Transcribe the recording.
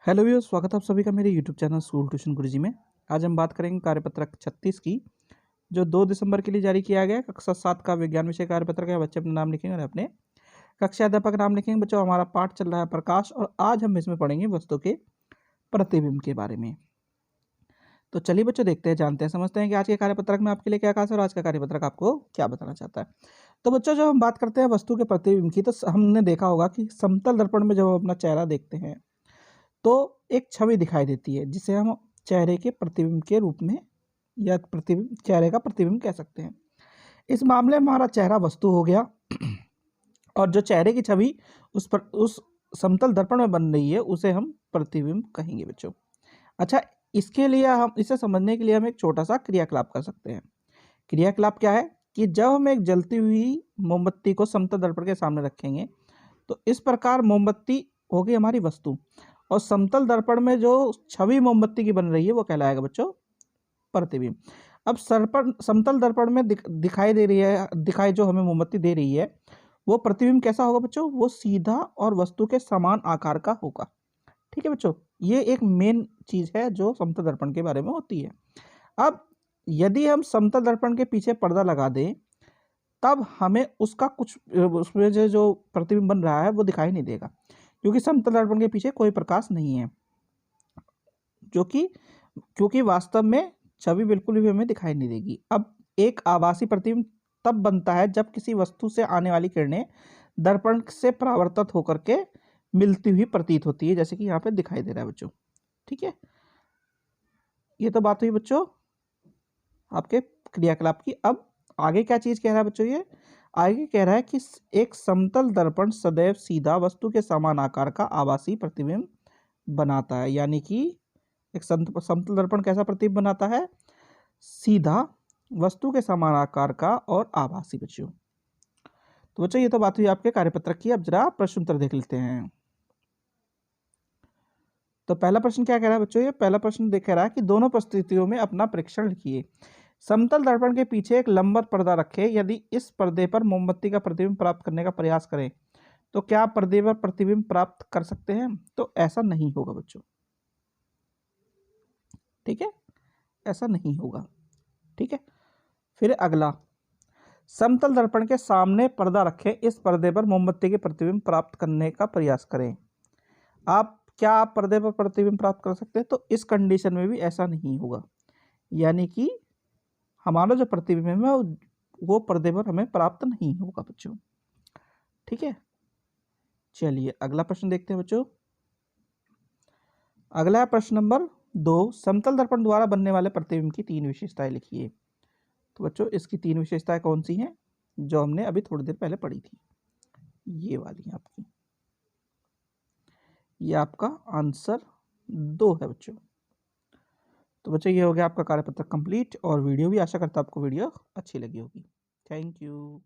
Hello viewers, स्वागत है आप सभी का मेरे यूट्यूब चैनल स्कूल ट्यूशन गुरुजी में। आज हम बात करेंगे कार्यपत्रक 36 की, जो 2 दिसंबर के लिए जारी किया गया है। कक्षा 7 का विज्ञान विषय कार्यपत्रक है। बच्चे अपना नाम लिखेंगे और अपने कक्षा अध्यापक नाम लिखेंगे। बच्चों, हमारा पाठ चल रहा है प्रकाश, और आज हम इसमें पढ़ेंगे वस्तु के प्रतिबिंब के बारे में। तो चलिए बच्चों, देखते हैं, जानते हैं, समझते हैं कि आज के कार्यपत्रक में आपके लिए क्या खास है और आज का कार्यपत्रक आपको क्या बताना चाहता है। तो बच्चों, जब हम बात करते हैं वस्तु के प्रतिबिंब की, तो हमने देखा होगा कि समतल दर्पण में जब हम अपना चेहरा देखते हैं तो एक छवि दिखाई देती है, जिसे हम चेहरे के प्रतिबिंब के रूप में या प्रतिबिंब, चेहरे का प्रतिबिंब कह सकते हैं। इस मामले में हमारा चेहरा वस्तु हो गया और जो चेहरे की छवि उस समतल दर्पण में बन रही है, उसे हम प्रतिबिंब कहेंगे बच्चों। अच्छा, इसके लिए हम इसे समझने के लिए हम एक छोटा सा क्रियाकलाप कर सकते हैं। क्रियाकलाप क्या है कि जब हम एक जलती हुई मोमबत्ती को समतल दर्पण के सामने रखेंगे, तो इस प्रकार मोमबत्ती होगी हमारी वस्तु, और समतल दर्पण में जो छवि मोमबत्ती की बन रही है वो कहलाएगा बच्चों प्रतिबिंब। अब समतल दर्पण में दिखाई दे रही है, दिखाई जो हमें मोमबत्ती दे रही है, वो प्रतिबिंब कैसा होगा बच्चों? वो सीधा और वस्तु के समान आकार का होगा। ठीक है बच्चों, ये एक मेन चीज है जो समतल दर्पण के बारे में होती है। अब यदि हम समतल दर्पण के पीछे पर्दा लगा दें, तब हमें उसका कुछ उसमें जो प्रतिबिंब बन रहा है वो दिखाई नहीं देगा, क्योंकि समतल दर्पण के पीछे कोई प्रकाश नहीं है, जो कि क्योंकि वास्तव में छवि बिल्कुल भी हमें दिखाई नहीं देगी। अब एक आभासी प्रतिबिंब तब बनता है जब किसी वस्तु से आने वाली किरणें दर्पण से परावर्तित होकर के मिलती हुई प्रतीत होती है, जैसे कि यहाँ पे दिखाई दे रहा है बच्चों। ठीक है, ये तो बात हुई बच्चों आपके क्रियाकलाप की। अब आगे क्या चीज कह रहा है बच्चों? ये आगे कह रहा है कि एक समतल दर्पण सदैव सीधा वस्तु के समान आकार का आभासी प्रतिबिंब बनाता है। यानी कि एक समतल दर्पण कैसा प्रतिबिंब बनाता है? सीधा, वस्तु के समान आकार का और आभासी बच्चों। तो बच्चों, ये तो बात हुई आपके कार्यपत्रक की। अब जरा प्रश्न उत्तर देख लेते हैं। तो पहला प्रश्न क्या कह रहा है बच्चों? ये पहला प्रश्न देख रहा है कि दोनों परिस्थितियों में अपना परीक्षण लिखिए। समतल दर्पण के पीछे एक लंबवत पर्दा रखें। यदि इस पर्दे पर मोमबत्ती का प्रतिबिंब प्राप्त करने का प्रयास करें, तो क्या आप पर्दे पर प्रतिबिंब प्राप्त कर सकते हैं? तो ऐसा नहीं होगा बच्चों। ठीक है, ऐसा नहीं होगा। ठीक है, फिर अगला, समतल दर्पण के सामने पर्दा रखें। इस पर्दे पर मोमबत्ती के प्रतिबिंब प्राप्त करने का प्रयास करें। आप पर्दे पर प्रतिबिंब प्राप्त कर सकते हैं? तो इस कंडीशन में भी ऐसा नहीं होगा। यानी कि हमारा जो प्रतिबिंब है वो पर्दे पर हमें प्राप्त नहीं होगा बच्चों। ठीक है, चलिए अगला प्रश्न देखते हैं बच्चों। अगला है प्रश्न नंबर 2। समतल दर्पण द्वारा बनने वाले प्रतिबिंब की 3 विशेषताएं लिखिए। तो बच्चों, इसकी 3 विशेषताएं कौन सी हैं जो हमने अभी थोड़ी देर पहले पढ़ी थी? ये वाली है आपकी। ये आपका आंसर 2 है बच्चों। तो बच्चों, ये हो गया आपका कार्यपत्र कंप्लीट, और वीडियो भी, आशा करता हूं आपको वीडियो अच्छी लगी होगी। Thank you.